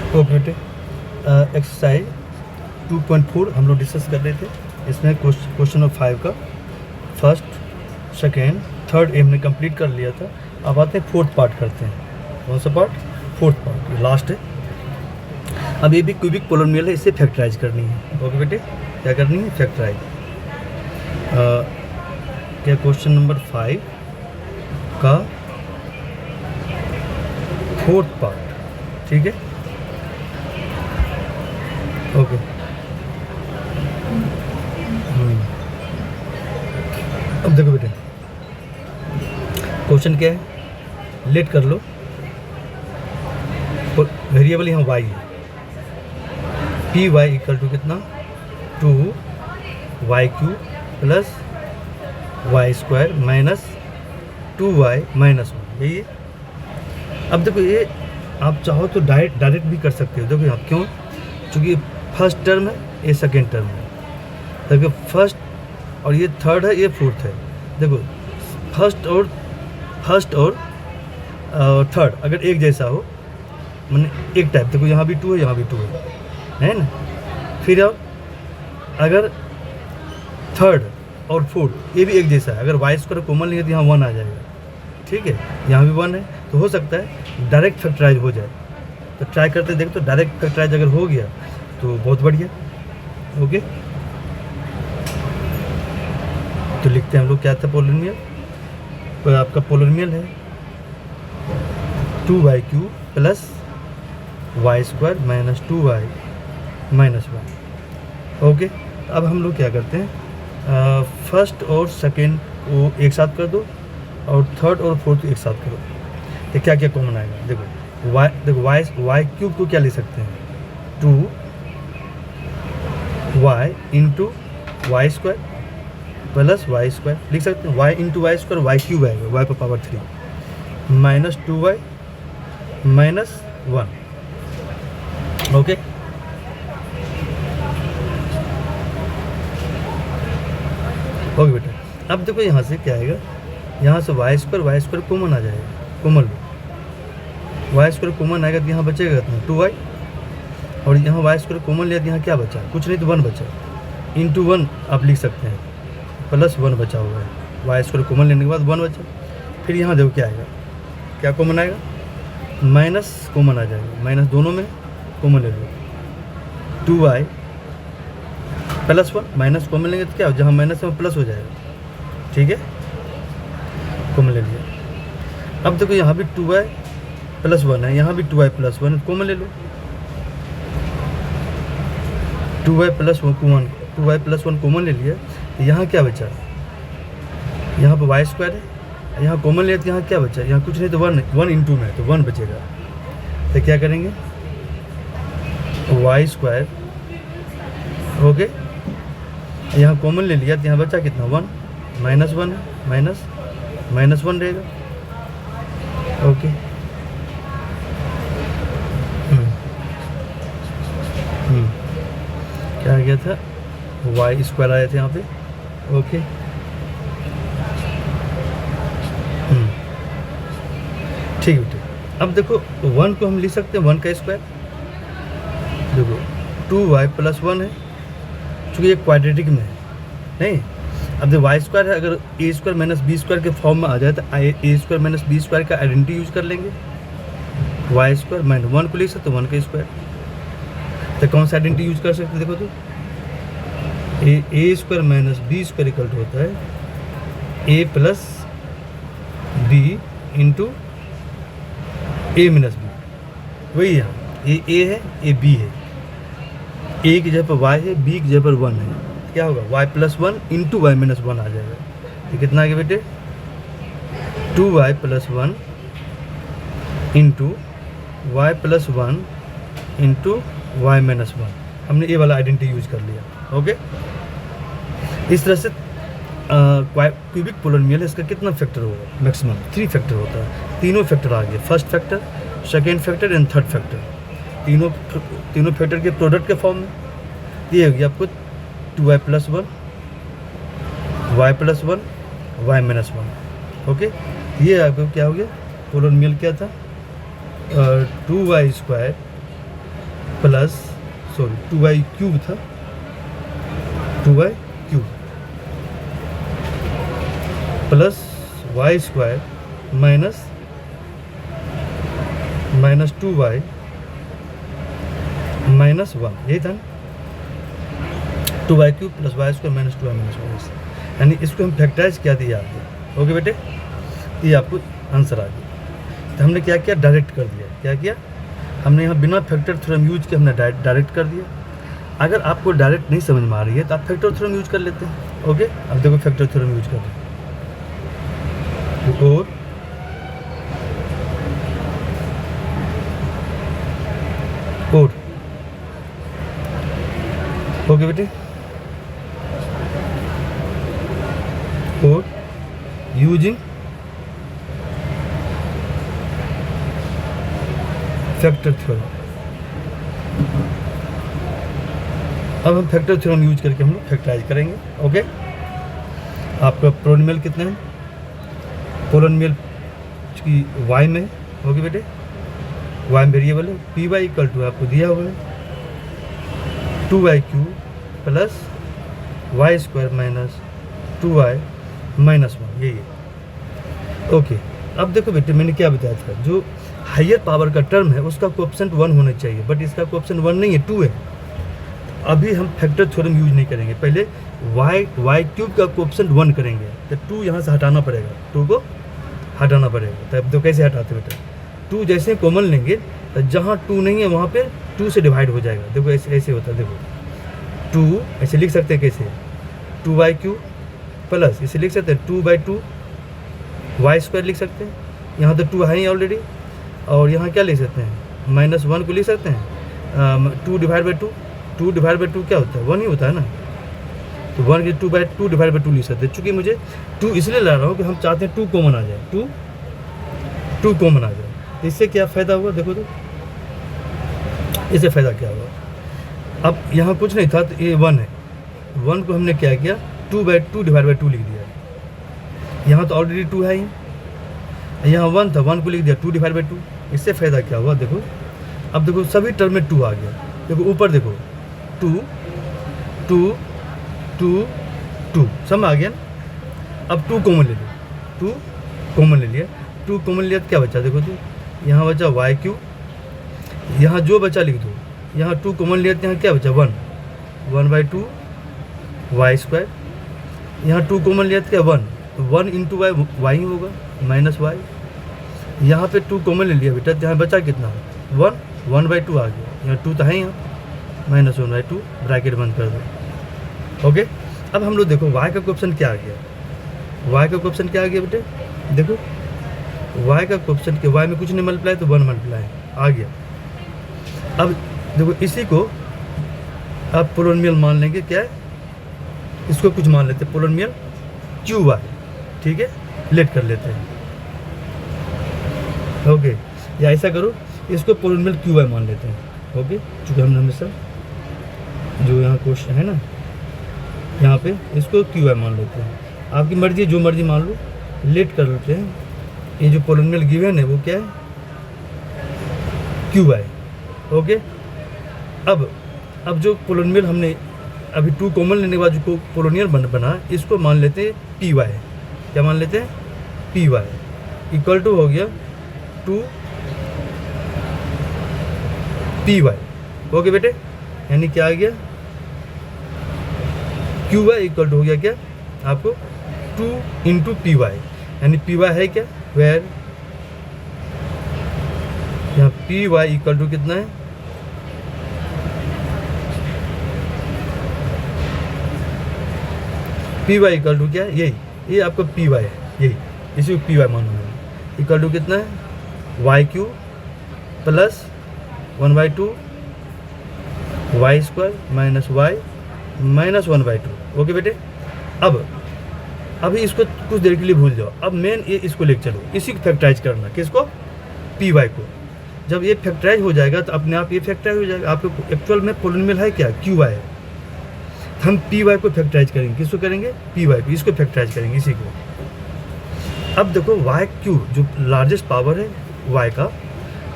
Okay बेटे, exercise 2.4 हम लोग डिस्कस कर रहे थे। इसमें क्वेश्चन नंबर 5 का फर्स्ट सेकेंड थर्ड ए हमने कंप्लीट कर लिया था। अब आते हैं फोर्थ पार्ट करते हैं। कौन सा पार्ट? फोर्थ पार्ट, ये लास्ट है। अब ये भी क्यूबिक पोलिनोमियल है, इसे फैक्टराइज करनी है। ओके बेटे, क्या करनी है? फैक्टराइज। क्या क्वेश्चन नंबर 5 का फोर्थ पार्ट, ठीक है। ओके, अब देखो बेटे, क्वेश्चन क्या है? लेट कर लो, वेरिएबल यहाँ y है। पी वाई इक्वल टू कितना? 2y³ plus y² minus 2y minus 1, यही है। अब देखो, ये आप चाहो तो डायरेक्ट भी कर सकते हो। देखो यहाँ क्यों? चूँकि फर्स्ट टर्म है, ये सेकेंड टर्म है। देखो फर्स्ट और ये थर्ड है, ये फोर्थ है। देखो फर्स्ट और थर्ड अगर एक जैसा हो, मैंने एक टाइप, देखो यहाँ भी 2 है, यहाँ भी 2 है ना। फिर अब अगर थर्ड और फोर्थ ये भी एक जैसा है, अगर y² कॉमन लेंगे तो यहाँ 1 आ जाएगा, ठीक है। यहाँ भी 1 है, तो हो सकता है डायरेक्ट फैक्टराइज हो जाए। तो ट्राई करते देखो, तो डायरेक्ट फैक्टराइज अगर हो गया तो बहुत बढ़िया। ओके, तो लिखते हैं हम लोग, क्या था पोलिनोमियल? तो आपका पोलिनोमियल है 2y³ plus y² minus 2y minus 1। Okay, अब हम लोग क्या करते हैं, फर्स्ट और सेकेंड को एक साथ कर दो और थर्ड और फोर्थ एक साथ करो। तो क्या क्या कॉमन आएगा? देखो y³ को क्या ले सकते हैं? 2y into y² plus y² लिख सकते हैं। y इंटू y² y³ आएगा, y पर power 3 minus 2y minus 1। Okay, okay बेटा, अब देखो यहाँ से क्या आएगा? यहाँ से y² कॉमन आ जाएगा, कॉमन लो। y² कॉमन आएगा तो यहाँ बचेगा कितना? 2y। और यहाँ y² कॉमन लिया तो यहाँ क्या बचा? कुछ नहीं, तो 1 बचा। इंटू 1 आप लिख सकते हैं, प्लस 1 बचा हुआ है। y² कॉमन लेने के बाद 1 बचा। फिर यहाँ देखो क्या आएगा? क्या कॉमन आएगा? माइनस कॉमन आ जाएगा, माइनस दोनों में कॉमन ले लो। 2y प्लस 1, माइनस कॉमन लेंगे तो क्या हो? जहाँ माइनस है वो प्लस हो जाएगा, ठीक है। कॉमन ले लिया। अब देखो यहाँ भी 2y प्लस 1 है, यहाँ भी 2y प्लस 1 है, कॉमन ले लो। 2y प्लस 1 कॉमन ले लिया। तो यहाँ क्या बचा? यहाँ पर y² है, यहाँ कॉमन लिया तो यहाँ क्या बचा? यहाँ कुछ नहीं, तो 1 इंटू में है तो 1 बचेगा। तो क्या करेंगे? y², ओके, यहाँ कॉमन ले लिया तो यहाँ बचा कितना? 1 माइनस 1 है, माइनस 1 रहेगा। ओके, क्या आ गया था? y² आया था यहाँ पे। ओके, ठीक है बेटे। अब देखो 1 को हम लिख सकते हैं 1 का स्क्वायर। देखो 2y प्लस 1 है, चूँकि ये क्वाड्रेटिक में है नहीं। अब देखो y² है, अगर a² माइनस b² के फॉर्म में आ जाए तो a² माइनस b² का आइडेंटिटी यूज कर लेंगे। y² माइनस 1 को लिख सकते 1 का स्क्वायर। तो कौन सा आइडेंटिटी यूज कर सकते? देखो तो a² minus b² equal to होता है a plus b into a minus b। वही यहाँ a है, a b है, a की जगह पर y है, b की जगह पर 1 है। क्या होगा? y plus 1 into y minus 1 आ जाएगा। तो कितना आ गया बेटे? 2y plus 1 into y plus 1 into y minus 1। हमने ये वाला आइडेंटिटी यूज कर लिया। ओके, इस तरह से क्यूबिक पोलिनोमियल है, इसका कितना फैक्टर होगा? मैक्सिमम 3 फैक्टर होता है। तीनों फैक्टर आ गए, first factor, second factor and third factor. तीनों फैक्टर के प्रोडक्ट के फॉर्म में ये होगी आपको 2y plus 1 y plus 1 y minus 1। Okay, ये आपको क्या हो गया? पोलिनोमियल क्या था? 2y² प्लस 2y क्यूब था, 2y cube plus y square minus 2y minus 1, यही था ना, 2y cube plus y square minus 2y minus 1, यानी इसको हम फैक्टराइज क्या दिया आपको। ओके बेटे, ये आपको आंसर आ गया। तो हमने क्या किया, डायरेक्ट कर दिया। क्या किया हमने यहाँ, बिना फैक्टर थ्योरम यूज किए हमने डायरेक्ट कर दिया। अगर आपको डायरेक्ट नहीं समझ में आ रही है तो आप फैक्टर थ्योरम यूज कर लेते हैं। ओके, अब देखो फैक्टर थ्योरम यूज कर रहे हैं, और ओके बेटे, और यूजिंग फैक्टर थ्योरम। अब हम फैक्टर थ्योरम यूज करके हम लोग फैक्टराइज करेंगे। ओके, आपका पोलिनोमियल कितना है, पोलिनोमियल की y में। ओके बेटे, y वेरिएबल है, पी वाई इक्वल टू आपको दिया हुआ है 2y cube plus y square minus 2y minus 1, यही है। ओके, अब देखो बेटे, मैंने क्या बताया था, जो हायर पावर का टर्म है उसका कोएफिशिएंट 1 होना चाहिए, बट इसका कोएफिशिएंट 1 नहीं है, 2 है। अभी हम फैक्टर थ्योरम यूज नहीं करेंगे, पहले वाई क्यूब का कोएफिशिएंट 1 करेंगे, तो 2 यहाँ से हटाना पड़ेगा, 2 को हटाना पड़ेगा। तो अब तो कैसे हटाते बेटा, 2 जैसे कॉमन लेंगे तो जहाँ 2 नहीं है वहाँ पे 2 से डिवाइड हो जाएगा। देखो ऐसे ऐसे होता है, देखो 2 ऐसे लिख सकते हैं, कैसे 2y क्यूब प्लस इसे लिख सकते हैं 2/2 वाई स्क्वायर लिख सकते हैं, यहाँ तो 2 है ही ऑलरेडी, और यहाँ क्या लिख सकते हैं, -1 को लिख सकते हैं 2/2। 2/2 क्या होता है, 1 ही होता है ना, तो 1 की 2/2 लिख सकते हैं। चूँकि मुझे 2 इसलिए ला रहा हूँ कि हम चाहते हैं 2 कॉमन आ जाए, 2 कॉमन आ जाए। तो इससे क्या फ़ायदा हुआ, देखो तो इससे फ़ायदा क्या हुआ, अब यहाँ कुछ नहीं था तो ये 1 है, 1 को हमने क्या किया 2/2 लिख दिया, यहाँ तो ऑलरेडी 2 है ही, यहाँ 1 था, 1 को लिख दिया 2/2। इससे फ़ायदा क्या हुआ, देखो अब देखो सभी टर्म में 2 आ गया। देखो ऊपर देखो 2 2 2 2 सब आ गया ना। अब 2 कॉमन ले लो, 2 कॉमन ले लिया, 2 कॉमन लिया तो क्या बचा, देखो तो यहाँ बचा वाई क्यूब, यहाँ जो बचा लिख दो, यहाँ 2 कॉमन लिया तो यहाँ क्या बचा 1/2 वाई स्क्वायर, यहाँ 2 कॉमन लिया तो क्या 1 × वाई ही होगा माइनस वाई, यहाँ पे 2 कॉमन ले लिया बेटा, तो यहाँ बचा कितना 1/2 आ गया, यहाँ 2 तो है यहाँ -1/2, ब्रैकेट बंद कर दो। ओके, अब हम लोग देखो y का क्वेश्चन क्या आ गया, y का क्वेश्चन क्या आ गया बेटे, देखो y का क्वेश्चन के y में कुछ नहीं मल्टीप्लाई तो 1 मल्टीप्लाई आ गया। अब देखो इसी को आप पोलिनोमियल मान लेंगे, क्या है इसको कुछ मान लेते हैं पोलिनोमियल QY, ठीक है, लेट कर लेते हैं। ओके, या ऐसा करो इसको पोलिनोमियल QY मान लेते हैं। ओके, चूँकि हमने हमेशा जो यहाँ क्वेश्चन है ना, यहाँ पे इसको QY मान लेते हैं, आपकी मर्जी है, जो मर्जी मान लो, लेट कर लेते हैं। ये जो पोलिनोमियल गिवन है वो क्या है QY। ओके, अब जो पोलिनोमियल हमने अभी 2 कॉमन लेने के बाद जो पोलिनोमियल बना, इसको मान लेते हैं PY। क्या मान लेते हैं PY इक्वल टू हो गया 2 PY। ओके बेटे, यानी क्या आ गया QY इक्वल टू हो गया क्या आपको 2 × PY, यानी PY है क्या, वेयर यहाँ PY इक्वल टू कितना है PY इक्वल टू क्या है, यही ये आपका PY है, यही इसी को PY मानना है। इक्वल टू कितना है y cube plus 1/2 y square minus y minus 1/2। Okay बेटे, अभी इसको कुछ देर के लिए भूल जाओ, अब मेन ये इसको लेके चलो, इसी को फैक्टराइज करना, किसको PY को। जब ये फैक्टराइज हो जाएगा तो अपने आप ये फैक्टराइज हो जाएगा। आपको एक्चुअल में पोलिनोमियल है क्या QY है, हम PY को फैक्टराइज करेंगे, किसको करेंगे PY को, इसको फैक्टराइज करेंगे इसी को। अब देखो वाई क्यूब जो लार्जेस्ट पावर है y का,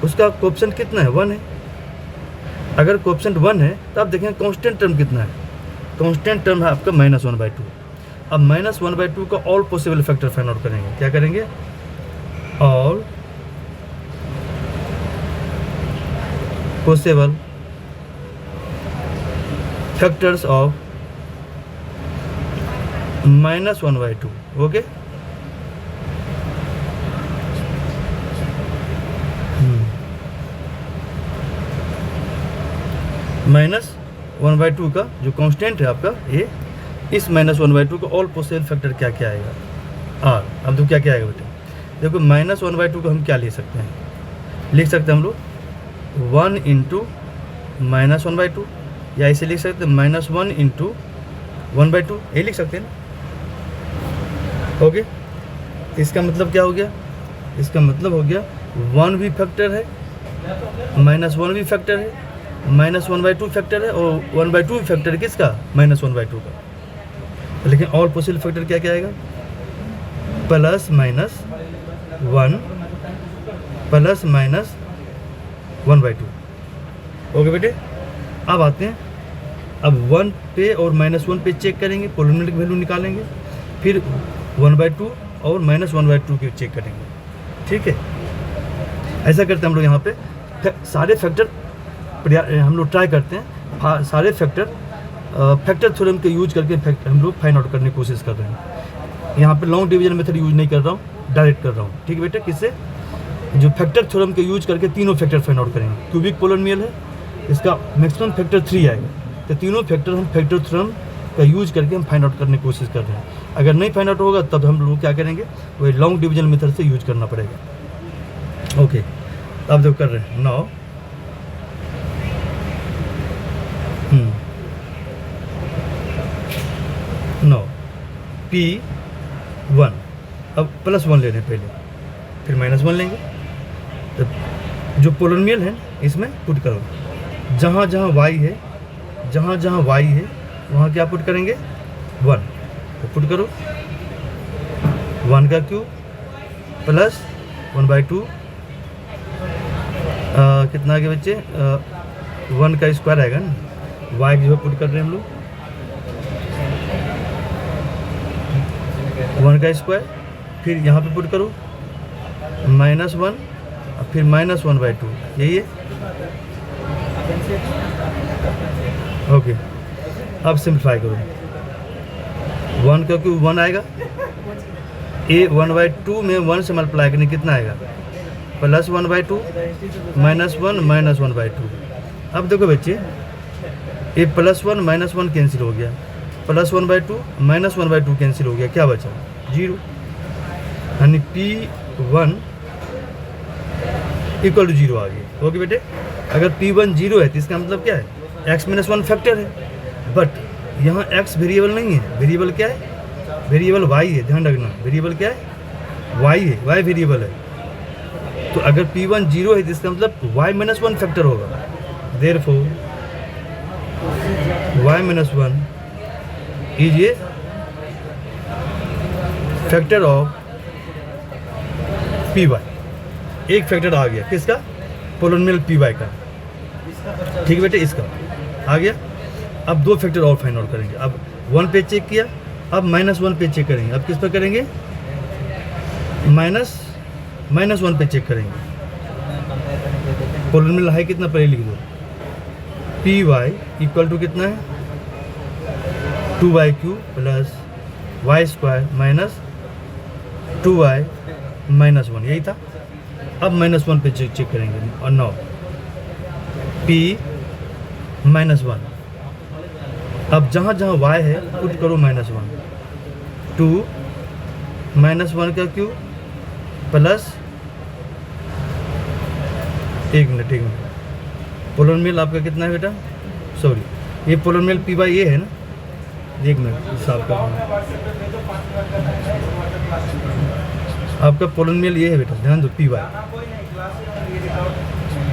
उसका कोएफिशिएंट कितना है 1 है, अगर कोएफिशिएंट 1 है तो आप देखें कांस्टेंट टर्म कितना है, कांस्टेंट टर्म है आपका -1/2। अब -1/2 का all possible factor find out करेंगे। क्या करेंगे? All possible factors of -1/2। Okay, -1/2 का जो कांस्टेंट है आपका ये, इस -1/2 का ऑल पॉसिबल फैक्टर क्या क्या आएगा? आर। अब तो क्या क्या आएगा बेटे? देखो -1/2 को हम क्या लिख सकते हैं? लिख सकते हैं हम लोग 1 × -1/2, या इसे लिख सकते हैं -1 × 1/2, ये लिख सकते हैं ना। ओके, इसका मतलब क्या हो गया? इसका मतलब हो गया 1 भी फैक्टर है, -1 भी फैक्टर है, -1/2 फैक्टर है, और 1/2 भी फैक्टर है किसका? -1/2 का। लेकिन ऑल पॉसिबल फैक्टर क्या क्या आएगा? +- 1 +- 1/2। ओके बेटे, अब आते हैं, अब 1 पे और -1 पे चेक करेंगे, पोलिनोमियल की वैल्यू निकालेंगे, फिर 1/2 और -1/2 की चेक करेंगे। ठीक है, ऐसा करते हैं हम लोग। यहाँ पे सारे फैक्टर हम लोग ट्राई करते हैं, सारे फैक्टर थ्योरम के यूज करके हम लोग फाइंड आउट करने की कोशिश कर रहे हैं। यहाँ पे लॉन्ग डिवीजन मेथड यूज नहीं कर रहा हूँ, डायरेक्ट कर रहा हूँ। ठीक है बेटा, किससे? जो फैक्टर थ्योरम के यूज करके तीनों फैक्टर फाइंड आउट करेंगे। क्यूबिक पोलिनोमियल है, इसका मैक्सिमम फैक्टर 3 आएगा, तो तीनों फैक्टर हम फैक्टर थ्योरम का यूज करके हम फाइंड आउट करने की कोशिश कर रहे हैं। अगर नहीं फाइंड आउट होगा तब हम लोग क्या करेंगे? वही लॉन्ग डिवीजन मेथड से यूज करना पड़ेगा। ओके, अब जो कर रहे हैं नाउ, P1, अब +1 ले लें पहले, फिर -1 लेंगे। तो जो पोलिनोमियल है इसमें पुट करो, जहाँ जहाँ y है, जहाँ जहाँ y है वहाँ क्या पुट करेंगे? 1। तो पुट करो 1 का क्यूब प्लस 1/2, कितना आगे बच्चे? 1 का स्क्वायर आएगा ना, y जो है पुट कर रहे हैं हम लोग 1 का स्क्वायर, फिर यहाँ पे पुट करो -1 और फिर -1/2, यही है। ओके, अब सिंप्लीफाई करो, 1 का क्यूब 1 आएगा, ए 1/2 में 1 से मल्टीप्लाई करने कितना आएगा? +1/2 -1 -1/2। अब देखो बच्चे, ये +1 -1 कैंसिल हो गया, +1/2 -1/2 कैंसिल हो गया, क्या बचा? 0। यानी P1 = 0 आ गया। ओके बेटे, अगर P1 0 है तो इसका मतलब क्या है? x - 1 फैक्टर है, बट यहाँ x वेरिएबल नहीं है। वेरिएबल क्या है? वेरिएबल y है, ध्यान रखना। वेरिएबल क्या है? y है, y वेरिएबल है। तो अगर P1 0 है तो इसका मतलब y - 1 फैक्टर होगा। Therefore y - 1 is a factor of Py। एक फैक्टर आ गया, किसका? पोलिनोमियल Py का। ठीक है बेटे, इसका आ गया। अब 2 फैक्टर और फाइंड आउट करेंगे। अब 1 पे चेक किया, अब -1 पे चेक करेंगे। अब किस पे करेंगे? -1 पे चेक करेंगे। पोलिनोमियल है कितना, पहले लिख दो। Py = कितना है? 2y³ + y² - 2y - 1, यही था। अब -1 पे चेक करेंगे, और नाउ P -1, अब जहाँ जहाँ y है पुट करो -1, 2 -1 का क्यूब प्लस, एक मिनट पोलिनोमियल आपका कितना है बेटा? सॉरी, ये पोलिनोमियल Py ये है ना, एक मिनट हिसाब का, आपका पोलिनोमियल ये है बेटा, ध्यान दो। Py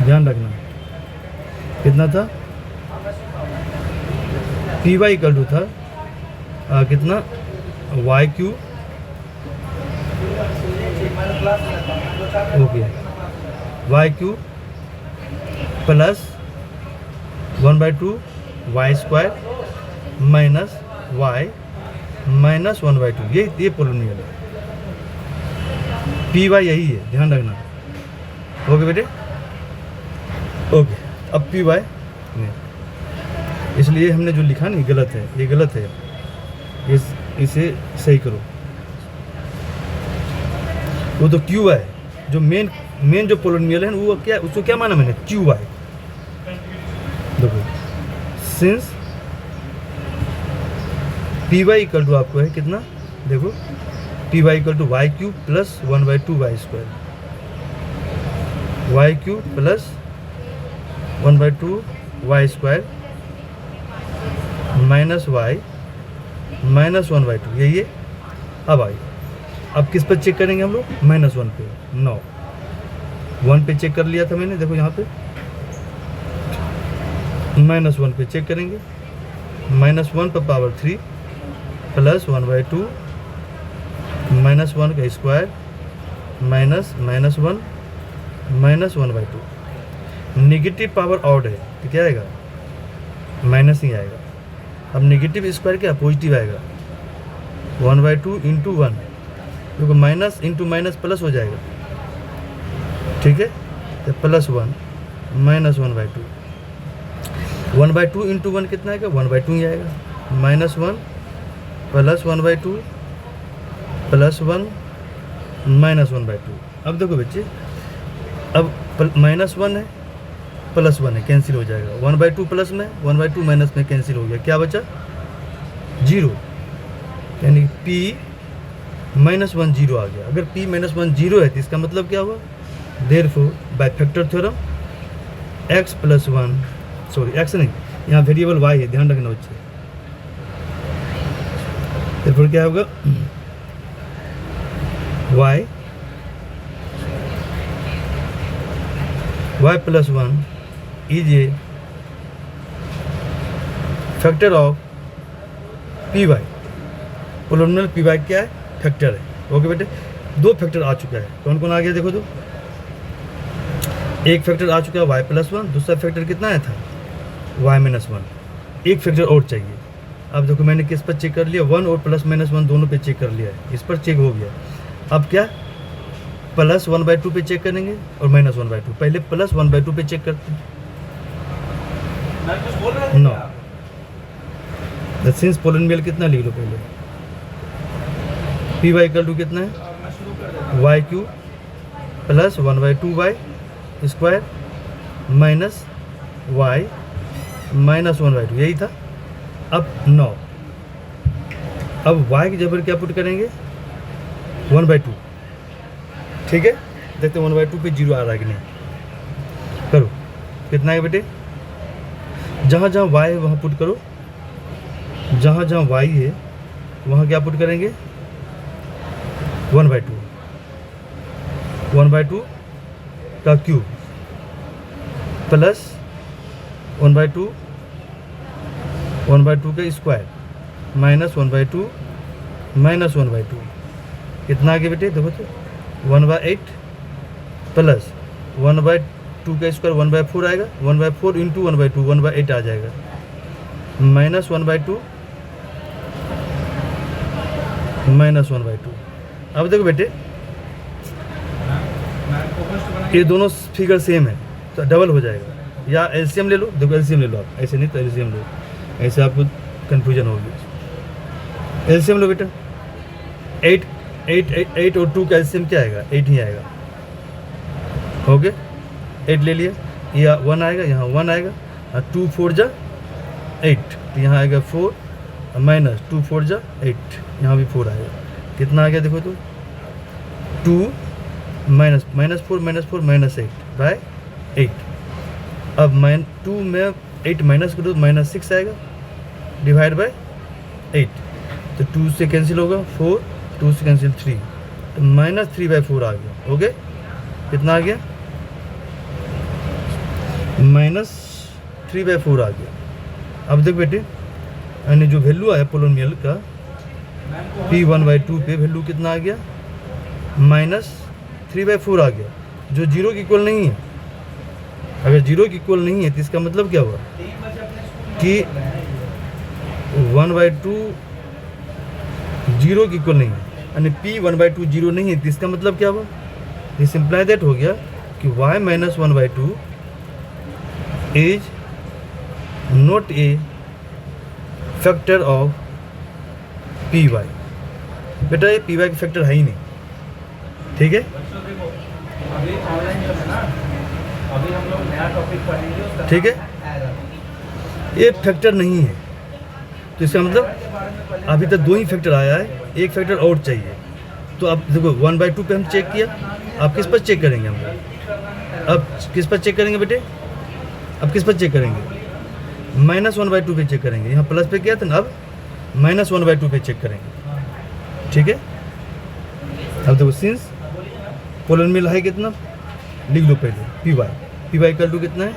ध्यान रखना, कितना था? Py = था कितना? y³ okay, y³ plus 1/2 y square minus y minus 1/2, ये पोलिनोमियल है। पी वाई यही है, ध्यान रखना। ओके बेटे, ओके। अब पी वाई नहीं, इसलिए हमने जो लिखा नहीं गलत है, ये गलत है, इसे सही करो। वो तो क्यू वाई जो मेन जो पोलिनोमियल है वो क्या, उसको क्या माना मैंने, क्यू वाई। देखो since p y equal to आपको है कितना, देखो p y equal to y cube plus 1/2 y square, y cube plus 1/2 y square minus y minus 1/2, यही है। अब आइए, अब किस पर चेक करेंगे हम लोग, -1 पे। 1 पे चेक कर लिया था मैंने, देखो यहाँ पे -1 पे चेक करेंगे। -1 पर पावर 3 प्लस 1/2 -1 का square minus -1 minus 1/2। Negative power odd है तो क्या आएगा, माइनस ही आएगा। अब नेगेटिव स्क्वायर क्या, पॉजिटिव आएगा। 1/2 इंटू 1, क्योंकि माइनस इंटू माइनस प्लस हो जाएगा, ठीक है। तो +1 माइनस 1/2, 1/2 इंटू 1 कितना आएगा, 1/2 ही आएगा। -1 प्लस 1/2 प्लस 1 माइनस 1/2। अब देखो बच्चे, अब -1 है +1 है, कैंसिल हो जाएगा। 1/2 प्लस में 1/2 माइनस में कैंसिल हो गया, क्या बचा 0, यानी P -1 0 आ गया। अगर P -1 0 है तो इसका मतलब क्या हुआ, therefore by factor theorem x + 1, sorry x नहीं, यहाँ वेरिएबल y है, ध्यान रखना बच्चे। देयरफॉर क्या होगा, y + 1 is a factor of P y. Polynomial p y क्या है, फैक्टर है। ओके बेटे, 2 फैक्टर आ चुका है, कौन कौन आ गया देखो तो। एक फैक्टर आ चुका है y + 1, दूसरा फैक्टर कितना आया था y - 1, एक फैक्टर और चाहिए। अब देखो मैंने किस पर चेक कर लिया, 1 और +-1 दोनों पे चेक कर लिया है, इस पर चेक हो गया। अब क्या, +1/2 पे चेक करेंगे और -1/2, पहले +1/2 पे चेक करते हैं। नो, सिंस पोलिनोमियल कितना लिख लो पहले, पी वाई इक्वल टू कितना है, y cube plus 1/2 y square minus y minus 1/2, यही था। अब 9, अब y की जगह क्या पुट करेंगे, 1/2, ठीक है। देखते 1/2 पे 0 आ रहा है कि नहीं, करो। कितना है बेटे, जहाँ जहाँ y है वहाँ पुट करो, जहाँ जहाँ y है वहाँ क्या पुट करेंगे, 1/2, 1/2 का क्यूब प्लस 1/2 का स्क्वायर माइनस 1/2 माइनस 1/2, कितना आगे बेटे देखो तो, 1/8 प्लस 1/2 का स्क्वायर 1/4 आएगा, 1/4 इंटू 1/2 1/8 आ जाएगा, माइनस 1/2 माइनस 1/2। अब देखो बेटे ये दोनों फिगर सेम है तो डबल हो जाएगा, या एलसीएम ले लो। देखो एलसीएम ले लो आप, ऐसे नहीं तो एलसीएम लो, ऐसे आपको कन्फ्यूजन होगी। एलसीएम लो बेटा, 8 और 2 का एलसीएम क्या आएगा, 8 ही आएगा। ओके, 8 ले लिया, या 1 आएगा, यहाँ 1 आएगा, 2 4 जा 8, तो यहाँ आएगा 4 माइनस 2 4 जा 8, यहाँ भी 4 आएगा। कितना आ गया देखो तो, 2 माइनस -4 -8/8। अब -2 में 8 माइनस करो तो -6 आएगा, डिवाइड बाय 8, तो 2 से कैंसिल होगा 4, 2 से कैंसिल 3, तो -3/4 आ गया। ओके, कितना आ गया, -3/4 आ गया। अब देख बेटे, यानी जो वैल्यू आया पोलिनोमियल का P1/2 पे वैल्यू कितना आ गया, -3/4 आ गया, जो 0 के इक्वल नहीं है। अगर 0 के इक्वल नहीं है तो इसका मतलब क्या हुआ कि 1/2 0 के इक्वल नहीं है, यानी p 1/2 0 नहीं है तो इसका मतलब क्या हुआ, दिस इम्प्लाई दैट हो गया कि y minus 1/2 is not a factor of P y. बेटा ये पी वाई का फैक्टर है ही नहीं, ठीक है, अभी हम लोग नया टॉपिक पढ़ेंगे उसका ठीक है, ये फैक्टर नहीं है। तो इसका मतलब अभी तक 2 ही फैक्टर आया है, एक फैक्टर और चाहिए। तो अब देखो 1/2 पे हम चेक किया, आप किस पर चेक करेंगे हम, अब किस पर चेक करेंगे बेटे, अब किस पर चेक करेंगे, -1/2 पे चेक करेंगे। यहाँ प्लस पे किया था ना, अब -1/2 पे चेक करेंगे, ठीक है। अब देखो सिंस पोलिनोमियल है कितना, लिख लो पहले पी वाई इक्वल टू कितना है,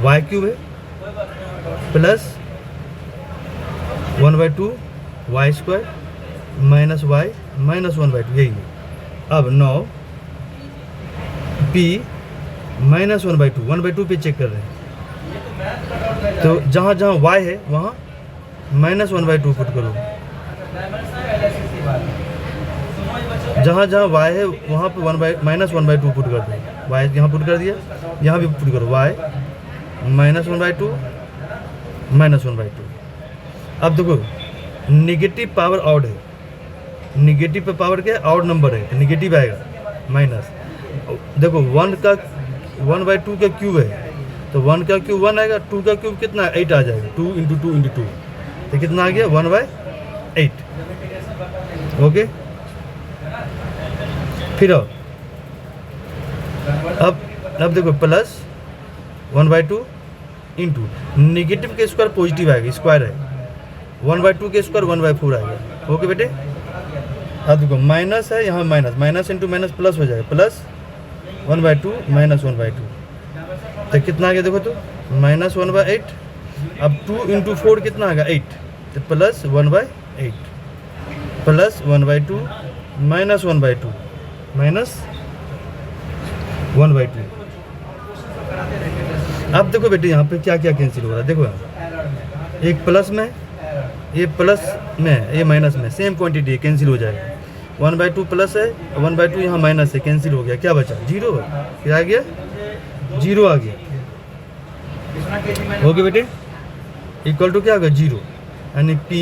वाई क्यूब है plus 1/2 y square minus y minus 1/2, यही है। अब नौ पी -1/2 पे चेक कर रहे हैं, तो जहाँ जहाँ y है वहाँ -1/2 पुट करो, जहाँ जहाँ y है वहाँ पे -1/2 पुट कर दो। y यहाँ पुट कर दिया, यहाँ भी पुट करो y -1/2 -1/2। अब देखो नेगेटिव पावर ऑड है, नेगेटिव पे पावर क्या है, ऑड नंबर है तो नेगेटिव आएगा माइनस। देखो 1/2 का क्यूब है तो 1 का क्यूब 1 आएगा, 2 का क्यूब कितना है 8 आ जाएगा, 2 × 2 × 2 तो कितना आ गया 1/8। ओके, फिर अब देखो प्लस 1/2 इंटू नेगेटिव के स्क्वायर पॉजिटिव आएगा, स्क्वायर है 1/2 के स्क्वायर 1/4 आएगा। ओके बेटे, अब देखो माइनस है यहाँ, माइनस इंटू माइनस प्लस हो जाएगा, प्लस 1/2 माइनस 1/2 तो कितना आ गया देखो तो -1/8। अब 2 × 4 कितना आ गया 8 तो प्लस 1/8 प्लस 1/2 माइनस 1/2 माइनस 1/2। अब देखो बेटे यहाँ पे क्या क्या कैंसिल हो रहा है, देखो यहाँ एक प्लस में, ये प्लस में, ये माइनस में, सेम क्वांटिटी है, कैंसिल हो जाएगा। 1/2 प्लस है, 1/2 यहाँ माइनस है, कैंसिल हो गया, क्या बचा 0, क्या आ गया 0 आ गया। ओके बेटे, इक्वल टू क्या आ गया 0, यानी p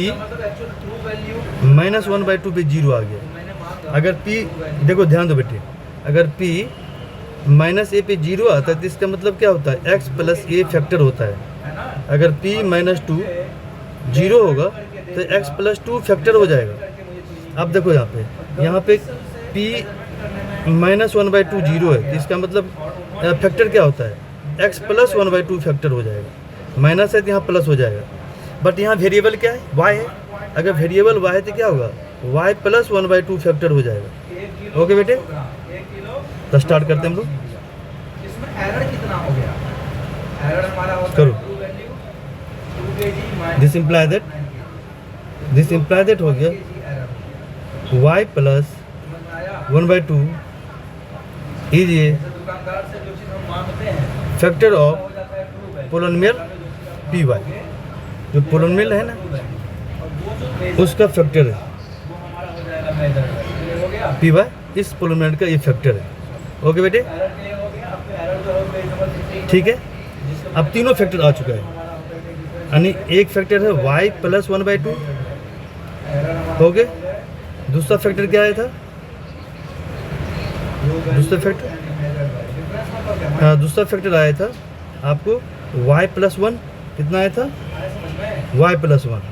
-1/2 पे 0 आ गया। अगर p देखो ध्यान दो बेटे, अगर p -a पे 0 आता है तो इसका मतलब क्या होता है x + a फैक्टर होता है। अगर p -2 0 होगा तो x + 2 फैक्टर हो जाएगा। अब देखो यहाँ पे p -1/2 0 है तो इसका मतलब फैक्टर क्या होता है x + 1/2 फैक्टर हो जाएगा, माइनस है तो यहाँ प्लस हो जाएगा। बट यहाँ वेरिएबल क्या है y है, अगर वेरिएबल y है तो क्या होगा y + 1/2 फैक्टर हो जाएगा। ओके बेटे, तो स्टार्ट करते हैं हम लोग। इसमें एरर कितना हो गया, एरर हमारा होता करो। है 2 value 2 kg this imply that हो गया y + 1/2 इज ए दुकानदार से जो चीज़ हम मांगते हैं फैक्टर ऑफ हो जाता है 2 वैल्यू, पोलिनोमियल पी वाई। जो पोलिनोमियल है ना और वो जो मेजर उसका फैक्टर है वो हमारा हो जाएगा मेजर ये हो गया, पी वाई, इस पोलिनोमियल का ये फैक्टर है। ओके बेटे, एरर क्लियर हो गया। आपको एरर जो है पेज नंबर 16 ठीक है। अब तीनों फैक्टर आ चुका है, हमारा होता है कि यानी एक फैक्टर है y + 1/2, हो गया। दूसरा फैक्टर क्या आया था, दूसरा फैक्टर हाँ, दूसरा फैक्टर आया था आपको y + 1, कितना आया था y + 1,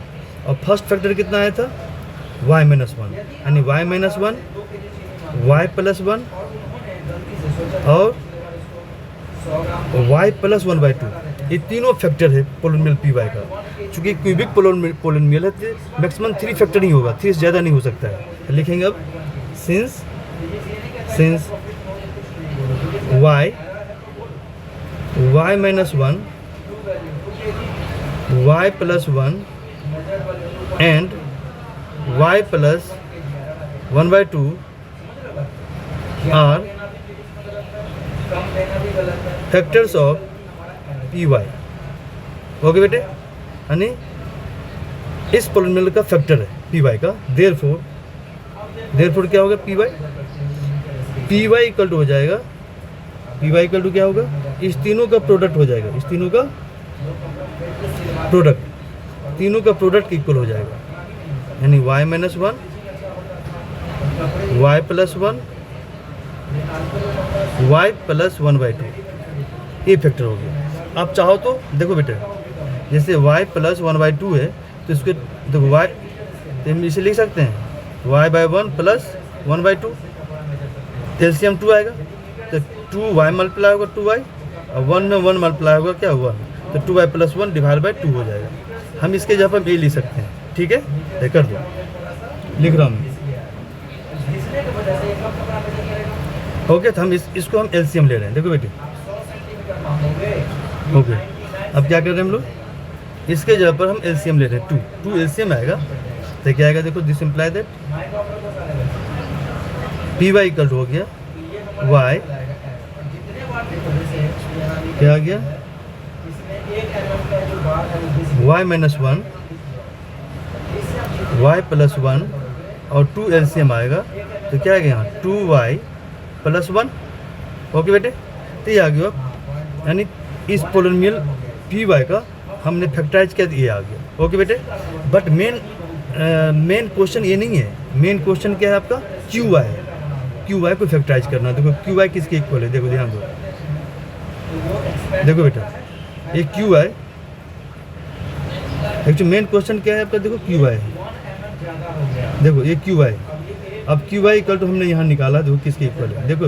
और फर्स्ट फैक्टर कितना आया था y - 1, यानी y - 1 y + 1 और y + 1/2, ये तीनों फैक्टर है पोलिनोमियल पी वाई का। चूँकि क्यूबिक पोलिनोमियल है तो मैक्सिमम 3 फैक्टर ही होगा, 3 से ज़्यादा नहीं हो सकता है। तो लिखेंगे अब since y - 1 y + 1 and y + 1/2 are factors of P Y. Okay बेटे, यानी इस पोलिनोमियल का फैक्टर है पी वाई का। देयरफॉर क्या होगा, पी वाई इक्वल टू हो जाएगा, पी वाई इक्वल टू क्या होगा, इस तीनों का प्रोडक्ट हो जाएगा, इस तीनों का प्रोडक्ट इक्वल हो जाएगा, यानी y minus 1 y plus 1 y plus 1/2 ये फैक्टर हो गया। आप चाहो तो देखो बेटे, जैसे y प्लस 1/2 है तो इसको देखो y तो हम इसे लिख सकते हैं y/1 प्लस 1/2, एलसीएम 2 आएगा तो 2y मल्टीप्लाई होगा 2y और 1 में 1 मल्टीप्लाई होगा क्या 1, तो 2y प्लस 1 डिवाइड बाई 2 हो जाएगा। हम इसके जगह पर ये लिख सकते हैं, ठीक है, ये कर दो, लिख रहा हूँ। ओके, तो हम इसको हम एलसीएम ले रहे हैं, देखो बेटे। ओके, अब क्या कर रहे हैं हम लोग, इसके जगह पर हम एलसीएम ले रहे हैं, 2 एलसीएम आएगा तो क्या आएगा, देखो this imply that p y equal हो गया y क्या आ गया y माइनस 1 y प्लस 1 और 2 एलसीएम आएगा तो क्या आ गया यहाँ 2y प्लस 1। ओके बेटे, तो ये आ गया, यानी इस पोलिनोमियल पी वाई का हमने फैक्टराइज किया, ये आ गया। ओके बेटे, बट मेन क्वेश्चन ये नहीं है, मेन क्वेश्चन क्या है आपका, क्यू वाई को फैक्टराइज करना। देखो क्यू वाई किसके इक्वल है, देखो ध्यान दो, देखो बेटा ये q y, actually main question क्या है आपका, देखो क्यू वाई, देखो ये क्यू वाई। अब क्यू वाई इक्वल तो हमने यहाँ निकाला, देखो किसके इक्वल है, देखो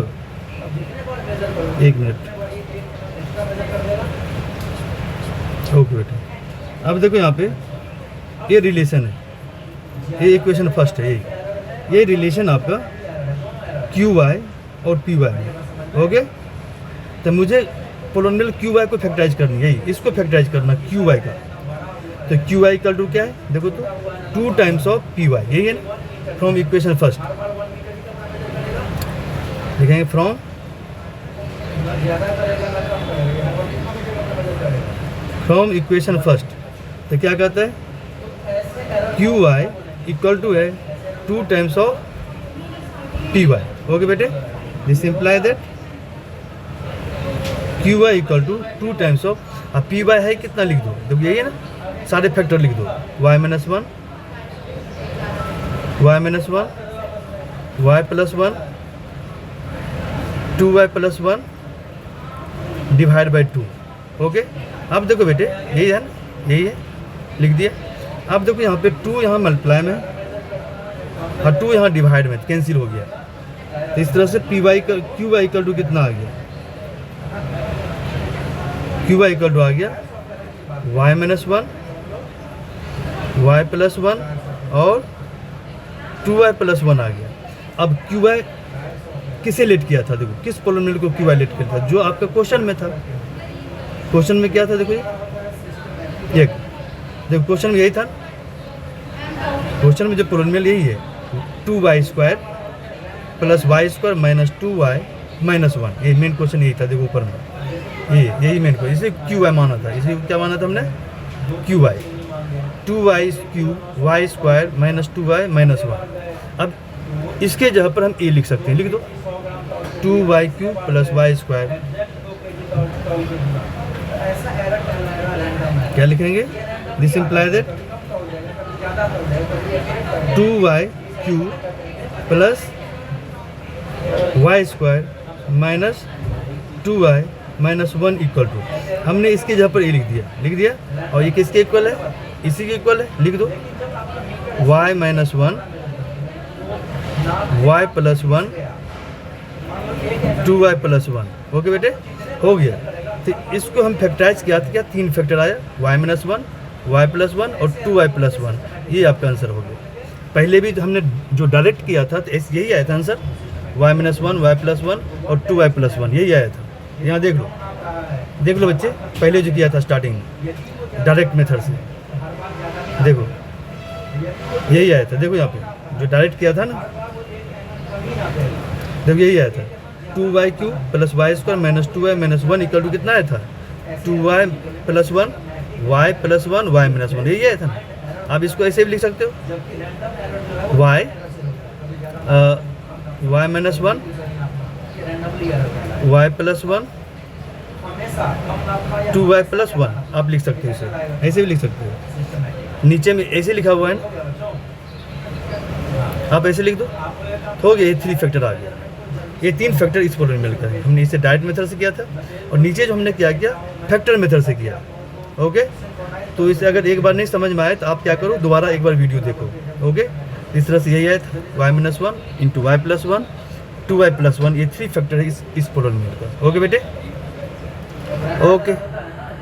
एक मिनट। ओके बेटा, अब देखो यहाँ पे ये रिलेशन है, ये इक्वेशन फर्स्ट है, ये रिलेशन आपका क्यू वाई और पी वाई है। ओके, तो मुझे पोलिनोमियल क्यू वाई को फैक्टराइज करनी है, इसको फैक्टराइज करना क्यू वाई का। तो क्यू वाई इक्वल टू क्या है, देखो तो 2 टाइम्स ऑफ पी वाई, यही है ना, फ्रॉम इक्वेशन फर्स्ट लिखेंगे, फ्रॉम इक्वेशन फर्स्ट। तो क्या कहता है, क्यू वाई इक्वल टू है 2 times of P Y. Okay बेटे, this imply that Q Y equal to 2 times of, अब पी वाई है कितना लिख दो, देखो यही है ना, सारे फैक्टर लिख दो, y minus 1 y minus 1 y plus 1 2y plus 1 divide by 2। Okay, अब देखो बेटे यही है ना, यही है, लिख दिया। अब देखो यहाँ पे 2 यहाँ मल्टीप्लाई में और 2 यहाँ डिवाइड में, कैंसिल हो गया। तो इस तरह से पी वाई का क्यू वाई इक्वल टू कितना आ गया, क्यू वाई इक्वल टू आ गया y माइनस 1 y प्लस 1 और 2y प्लस 1 आ गया। अब क्यू वाई किसे लेट किया था, देखो किस पोलिनोमियल को क्यू वाई लेट किया था, जो आपका क्वेश्चन में था। क्वेश्चन में क्या था, देखो ये देखो क्वेश्चन में यही था, क्वेश्चन में जो पोलिनोमियल यही है 2y² plus y² minus 2y minus 1, ये मेन क्वेश्चन यही था। देखो ऊपर में यही मेन क्वेश्चन, इसे क्यू वाई माना था, इसे क्या माना था हमने, Q Y 2y³ y² minus 2y minus 1। अब इसके जगह पर हम ए लिख सकते हैं, लिख दो 2y³ प्लस y², क्या लिखेंगे, this imply that 2y³ plus y² minus 2y minus 1 equal to, हमने इसके जगह पर ए लिख दिया, और ये किसके इक्वल है, इसी के इक्वल है, लिख दो y minus 1 y plus 1 2y plus 1। Okay बेटे, हो गया। तो इसको हम फैक्टराइज किया था, क्या 3 फैक्टर आया, y माइनस 1 y प्लस 1 और 2y प्लस 1, ये आपका आंसर हो गया। पहले भी हमने जो डायरेक्ट किया था तो यही आया था answer, y minus 1 y plus 1 और 2y प्लस 1, यही आया था। यहाँ देख लो बच्चे, पहले जो किया था स्टार्टिंग डायरेक्ट मेथड से, देखो यही आया था। देखो यहाँ पे जो डायरेक्ट किया था ना, देखो यही आया था। 2y³ plus y square minus 2y minus 1 equal to कितना आया था 2y plus 1 y plus 1 y minus 1, यही आया था ना। आप इसको ऐसे भी लिख सकते हो जबकि रैंडम एरर जो है y minus 1 randomly error y plus 1 हमेशा कम लाभ या 2y प्लस 1 आप लिख सकते हो, इसे ऐसे भी लिख सकते हो। सिस्टम है नीचे में ऐसे लिखा हुआ है ना, आप ऐसे लिख दो, हो गया, ये 3 फैक्टर आ गया। ये 3 फैक्टर इस पोलिनोमियल का है। हमने इसे डायरेक्ट मेथड से किया था और नीचे जो हमने क्या किया फैक्टर मेथड से किया। ओके, तो इसे अगर एक बार नहीं समझ में आए तो आप क्या करो, दोबारा एक बार वीडियो देखो। ओके, इस तरह से यही आया था y minus 1 into y plus 1 2y plus 1, ये 3 फैक्टर है इस पोलिनोमियल का। ओके बेटे, ओके।